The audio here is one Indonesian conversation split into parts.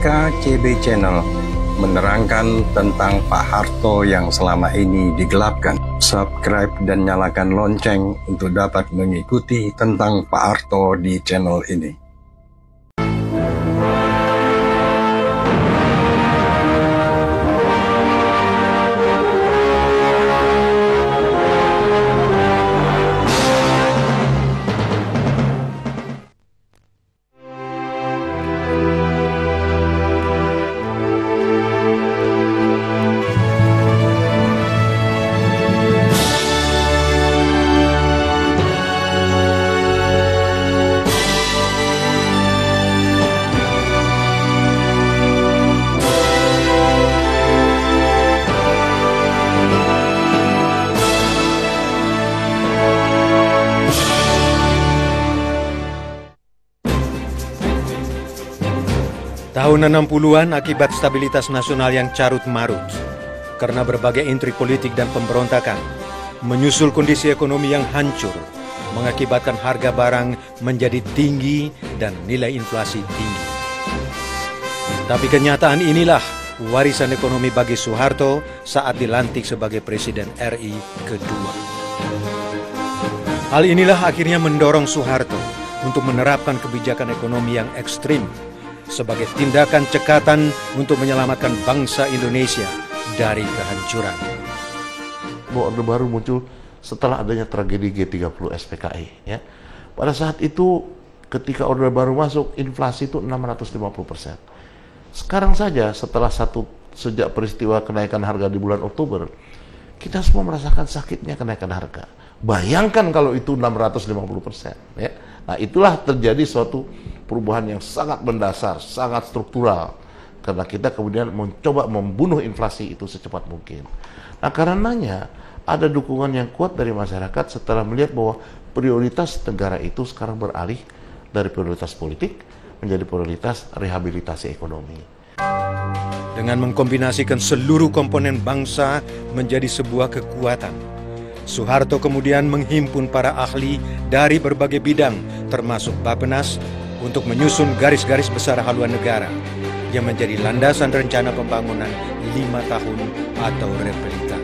PKCB Channel menerangkan tentang Pak Harto yang selama ini digelapkan. Subscribe dan nyalakan lonceng untuk dapat mengikuti tentang Pak Harto di channel ini. Tahun 60-an akibat stabilitas nasional yang carut-marut karena berbagai intrik politik dan pemberontakan, menyusul kondisi ekonomi yang hancur, mengakibatkan harga barang menjadi tinggi dan nilai inflasi tinggi. Tapi kenyataan inilah warisan ekonomi bagi Soeharto saat dilantik sebagai Presiden RI kedua. Hal inilah akhirnya mendorong Soeharto untuk menerapkan kebijakan ekonomi yang ekstrim sebagai tindakan cekatan untuk menyelamatkan bangsa Indonesia dari kehancuran. Orde Baru muncul setelah adanya tragedi G30 SPKI. Ya. Pada saat itu, ketika Orde Baru masuk, inflasi itu 650%. Sekarang saja, sejak peristiwa kenaikan harga di bulan Oktober, kita semua merasakan sakitnya kenaikan harga. Bayangkan kalau itu 650%. Ya. Nah, itulah terjadi suatu perubahan yang sangat mendasar, sangat struktural. Karena kita kemudian mencoba membunuh inflasi itu secepat mungkin. Nah, karenanya ada dukungan yang kuat dari masyarakat setelah melihat bahwa prioritas negara itu sekarang beralih dari prioritas politik menjadi prioritas rehabilitasi ekonomi. Dengan mengkombinasikan seluruh komponen bangsa menjadi sebuah kekuatan, Soeharto kemudian menghimpun para ahli dari berbagai bidang, termasuk Bappenas, untuk menyusun garis-garis besar haluan negara yang menjadi landasan rencana pembangunan 5 tahun atau Repelita.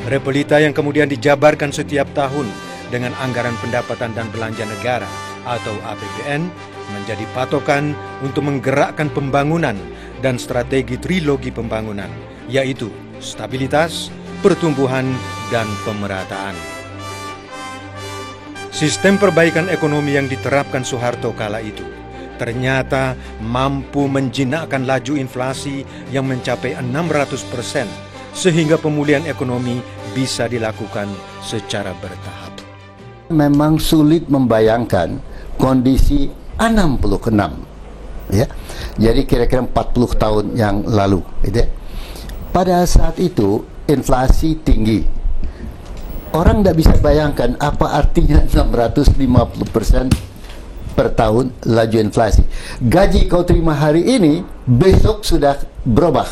Repelita yang kemudian dijabarkan setiap tahun dengan anggaran pendapatan dan belanja negara atau APBN menjadi patokan untuk menggerakkan pembangunan dan strategi trilogi pembangunan, yaitu stabilitas, pertumbuhan, dan pemerataan. Sistem perbaikan ekonomi yang diterapkan Soeharto kala itu ternyata mampu menjinakkan laju inflasi yang mencapai 600%, sehingga pemulihan ekonomi bisa dilakukan secara bertahap. Memang sulit membayangkan kondisi 66, ya. Jadi kira-kira 40 tahun yang lalu, gitu ya. Pada saat itu inflasi tinggi. Orang tidak bisa bayangkan apa artinya 650% per tahun laju inflasi. Gaji kau terima hari ini, besok sudah berubah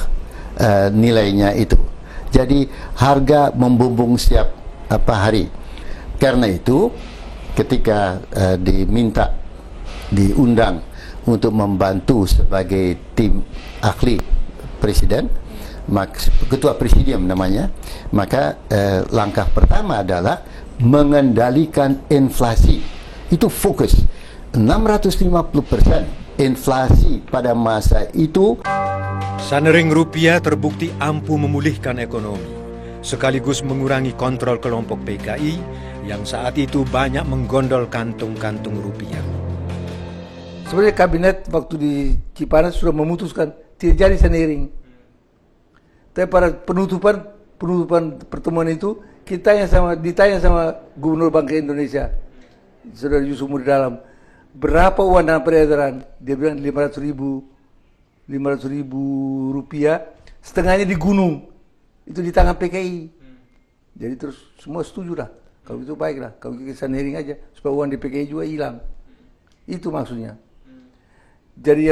nilainya itu. Jadi harga membumbung setiap hari. Karena itu, ketika diundang untuk membantu sebagai tim ahli presiden, ketua presidium namanya, maka langkah pertama adalah mengendalikan inflasi. Itu fokus 650% inflasi pada masa itu. Sanering rupiah terbukti ampuh memulihkan ekonomi, sekaligus mengurangi kontrol kelompok PKI yang saat itu banyak menggondol kantung-kantung rupiah. Sebenarnya kabinet waktu di Cipanas sudah memutuskan tidak jadi Sanering. Tapi pada penutupan pertemuan itu ditanya sama Gubernur Bank Indonesia, Saudara Yusuf Mudi Dalam, berapa uang dalam peredaran? Dia bilang 500 ribu rupiah, setengahnya di gunung, itu di tangan PKI. Jadi terus semua setuju lah, kalau itu baiklah, kalau kita Sanering aja supaya uang di PKI juga hilang. Itu maksudnya. Jadi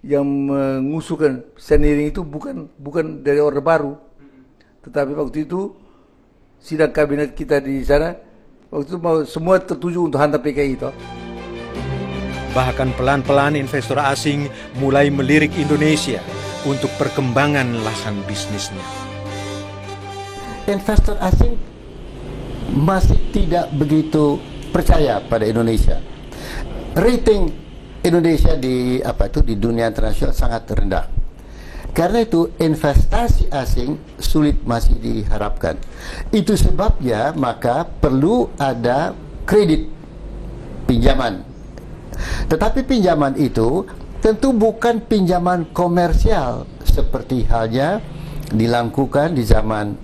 yang mengusulkan Sanering itu bukan dari Orde Baru, tetapi waktu itu sidang kabinet kita di sana waktu itu semua tertuju untuk hantam PKI itu. bahkan pelan-pelan investor asing mulai melirik Indonesia untuk perkembangan lahan bisnisnya. Investor asing masih tidak begitu percaya pada Indonesia. Rating Indonesia di dunia internasional sangat rendah. Karena itu investasi asing sulit masih diharapkan. Itu sebabnya maka perlu ada kredit pinjaman. Tetapi pinjaman itu tentu bukan pinjaman komersial seperti halnya dilakukan di zaman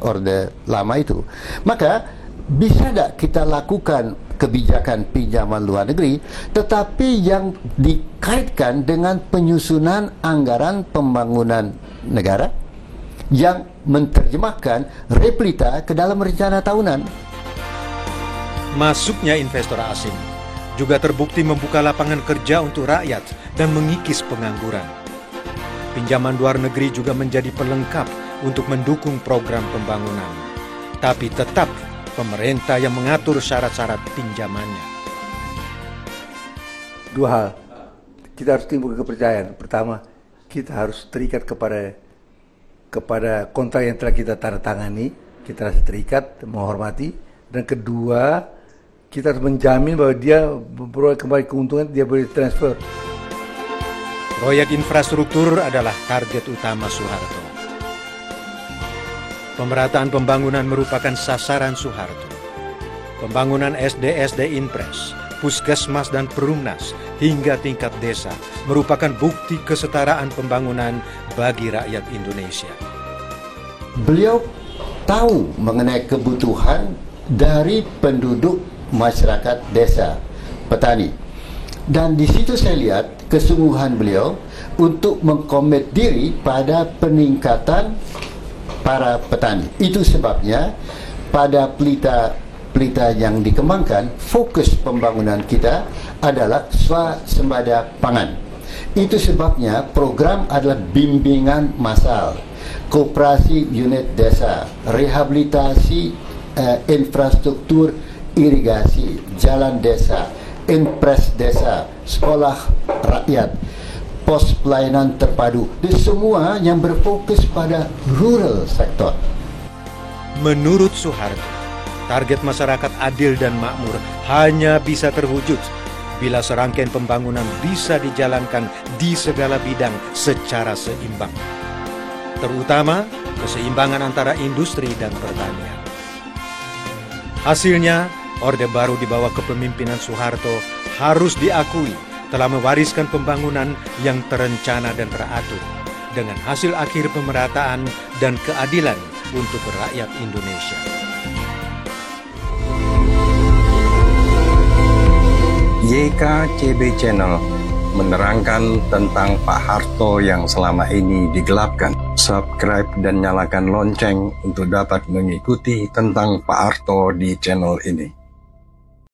Orde Lama itu. Maka bisa tidak kita lakukan kebijakan pinjaman luar negeri tetapi yang dikaitkan dengan penyusunan anggaran pembangunan negara yang menerjemahkan replita ke dalam rencana tahunan. Masuknya investor asing juga terbukti membuka lapangan kerja untuk rakyat dan mengikis pengangguran. Pinjaman luar negeri juga menjadi pelengkap untuk mendukung program pembangunan. Tapi tetap pemerintah yang mengatur syarat-syarat pinjamannya. Dua hal. Kita harus timbul kepercayaan. Pertama, kita harus terikat kepada kontrak yang telah kita tanda tangani. Kita harus terikat, menghormati. Dan kedua, kita harus menjamin bahwa dia memperoleh kembali keuntungan, dia boleh transfer. Proyek infrastruktur adalah target utama Soeharto. Pemerataan pembangunan merupakan sasaran Soeharto. Pembangunan SD-SD Inpres, Puskesmas dan Perumnas hingga tingkat desa merupakan bukti kesetaraan pembangunan bagi rakyat Indonesia. Beliau tahu mengenai kebutuhan dari penduduk masyarakat desa, petani. Dan di situ saya lihat kesungguhan beliau untuk mengkomit diri pada peningkatan para petani. Itu sebabnya pada pelita yang dikembangkan, fokus pembangunan kita adalah swasembada pangan. Itu sebabnya program adalah bimbingan massal, koperasi unit desa, rehabilitasi infrastruktur irigasi, jalan desa, Inpres desa, sekolah rakyat, pos pelayanan terpadu, dan semua yang berfokus pada rural sektor. Menurut Soeharto, target masyarakat adil dan makmur hanya bisa terwujud bila serangkaian pembangunan bisa dijalankan di segala bidang secara seimbang, terutama keseimbangan antara industri dan pertanian. Hasilnya, Orde Baru di bawah kepemimpinan Soeharto harus diakui telah mewariskan pembangunan yang terencana dan teratur dengan hasil akhir pemerataan dan keadilan untuk rakyat Indonesia. YKCB Channel menerangkan tentang Pak Harto yang selama ini digelapkan. Subscribe dan nyalakan lonceng untuk dapat mengikuti tentang Pak Harto di channel ini.